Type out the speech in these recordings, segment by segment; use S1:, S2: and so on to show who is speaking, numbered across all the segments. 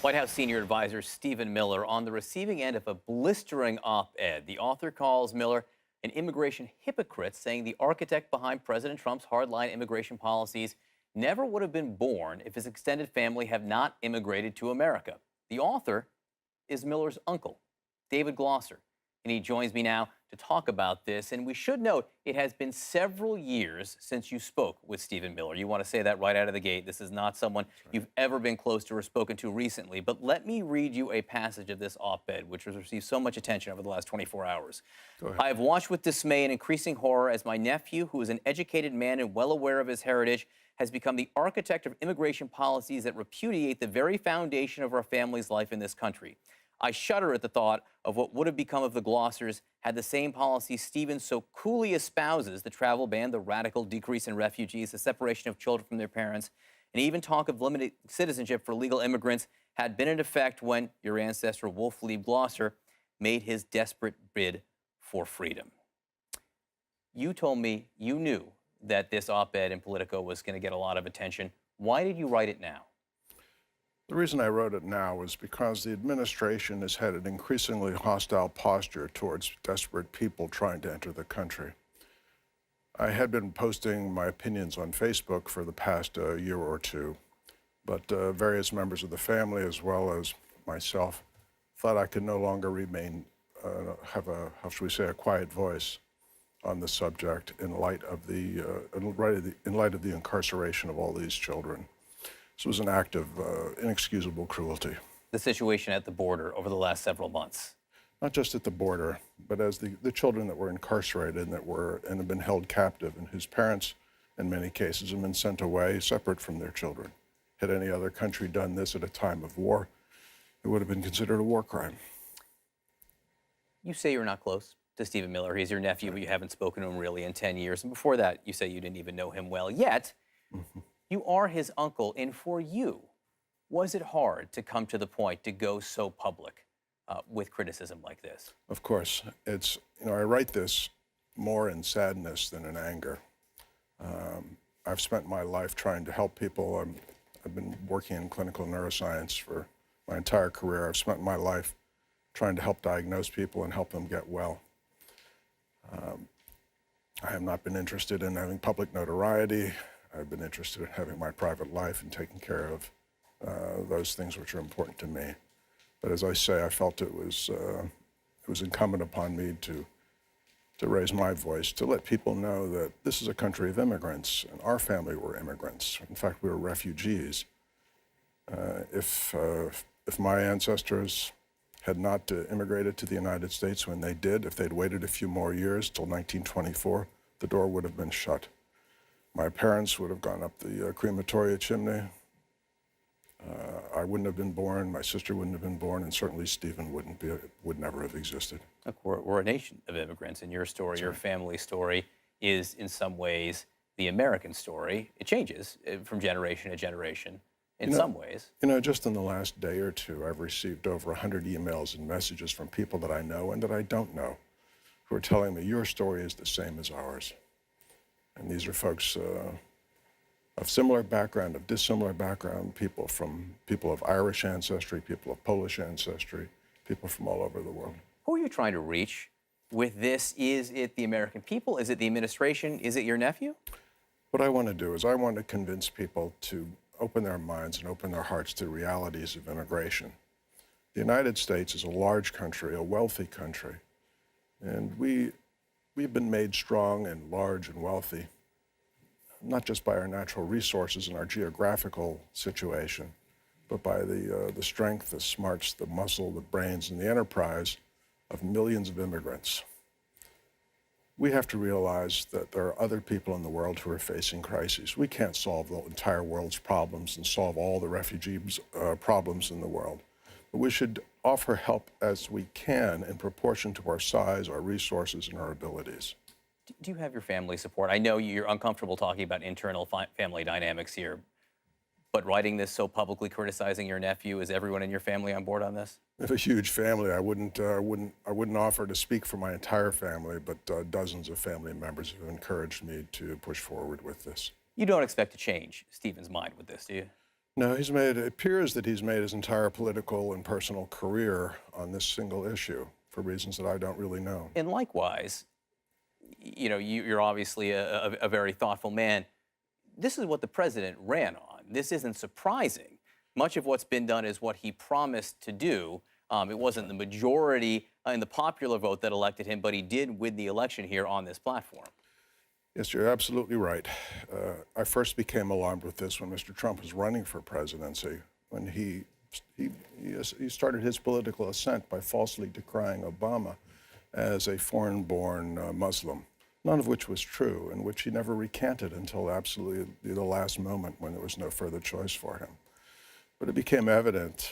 S1: White House senior advisor Stephen Miller on the receiving end of a blistering op-ed. The author calls Miller an immigration hypocrite, saying the architect behind President Trump's hardline immigration policies never would have been born if his extended family had not immigrated to America. The author is Miller's uncle, David Glosser, and he joins me now to talk about this. And we should note, it has been several years since you spoke with Stephen Miller. You want to say that right out of the gate. This is not someone you've ever been close to or spoken to recently. But let me read you a passage of this op-ed, which has received so much attention over the last 24 hours. I have watched with dismay and increasing horror as my nephew, who is an educated man and well aware of his heritage, has become the architect of immigration policies that repudiate the very foundation of our family's life in this country. I shudder at the thought of what would have become of the Glossers had the same policies Stephen so coolly espouses, the travel ban, the radical decrease in refugees, the separation of children from their parents, and even talk of limited citizenship for legal immigrants, had been in effect when your ancestor Wolf Lee Glosser made his desperate bid for freedom. You told me you knew that this op-ed in Politico was going to get a lot of attention. Why did you write it now?
S2: The reason I wrote it now is because the administration has had an increasingly hostile posture towards desperate people trying to enter the country. I had been posting my opinions on Facebook for the past year or two, but various members of the family, as well as myself, thought I could no longer remain, have a, how should we say, a quiet voice on the subject in light of the incarceration of all these children. This was an act of inexcusable cruelty.
S1: The situation at the border over the last several months.
S2: Not just at the border, but as the children that were incarcerated and have been held captive, and whose parents, in many cases, have been sent away separate from their children. Had any other country done this at a time of war, it would have been considered a war crime.
S1: You say you're not close to Stephen Miller. He's your nephew, but you haven't spoken to him really in 10 years. And before that, you say you didn't even know him well. Yet, you are his uncle, and for you, was it hard to come to the point to go so public with criticism like this?
S2: Of course. It's, I write this more in sadness than in anger. I've spent my life trying to help people. I've been working in clinical neuroscience for my entire career. I've spent my life trying to help diagnose people and help them get well. I have not been interested in having public notoriety. I've been interested in having my private life and taking care of those things which are important to me. But as I say, I felt it was incumbent upon me to raise my voice, to let people know that this is a country of immigrants, and our family were immigrants. In fact, we were refugees. If my ancestors had not immigrated to the United States when they did, if they'd waited a few more years till 1924, the door would have been shut. My parents would have gone up the crematoria chimney. I wouldn't have been born, my sister wouldn't have been born, and certainly Stephen would never have existed.
S1: Look, we're a nation of immigrants, and your story, your family story, is in some ways the American story. It changes from generation to generation in some ways.
S2: Just in the last day or two, I've received over 100 emails and messages from people that I know and that I don't know, who are telling me your story is the same as ours. And these are folks of similar background, of dissimilar background, people of Irish ancestry, people of Polish ancestry, people from all over the world.
S1: Who are you trying to reach with this? Is it the American people? Is it the administration? Is it your nephew?
S2: What I want to do is I want to convince people to open their minds and open their hearts to the realities of immigration. The United States is a large country, a wealthy country, and we've been made strong and large and wealthy, not just by our natural resources and our geographical situation, but by the strength, the smarts, the muscle, the brains, and the enterprise of millions of immigrants. We have to realize that there are other people in the world who are facing crises. We can't solve the entire world's problems and solve all the refugees' problems in the world. But we should offer help as we can in proportion to our size, our resources, and our abilities.
S1: Do you have your family support? I know you're uncomfortable talking about internal family dynamics here, but writing this so publicly, criticizing your nephew, is everyone in your family on board on this?
S2: I have a huge family. I wouldn't offer to speak for my entire family, but dozens of family members have encouraged me to push forward with this.
S1: You don't expect to change Stephen's mind with this, do you?
S2: No, it appears that he's made his entire political and personal career on this single issue for reasons that I don't really know.
S1: And likewise, you're obviously a very thoughtful man. This is what the president ran on. This isn't surprising. Much of what's been done is what he promised to do. It wasn't the majority in the popular vote that elected him, but he did win the election here on this platform.
S2: Yes, you're absolutely right. I first became alarmed with this when Mr. Trump was running for presidency, when he started his political ascent by falsely decrying Obama as a foreign-born Muslim, none of which was true, and which he never recanted until absolutely the last moment when there was no further choice for him. But it became evident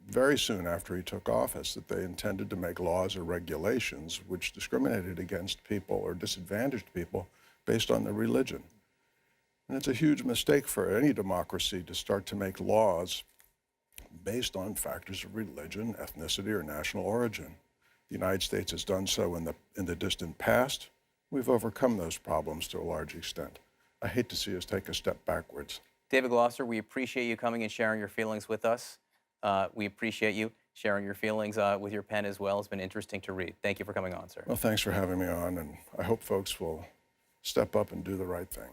S2: very soon after he took office that they intended to make laws or regulations which discriminated against people or disadvantaged people based on their religion. And it's a huge mistake for any democracy to start to make laws based on factors of religion, ethnicity, or national origin. The United States has done so in the distant past. We've overcome those problems to a large extent. I hate to see us take a step backwards.
S1: David Gloucester, we appreciate you coming and sharing your feelings with us. We appreciate you sharing your feelings with your pen as well. It's been interesting to read. Thank you for coming on, sir.
S2: Well, thanks for having me on, and I hope folks will step up and do the right thing.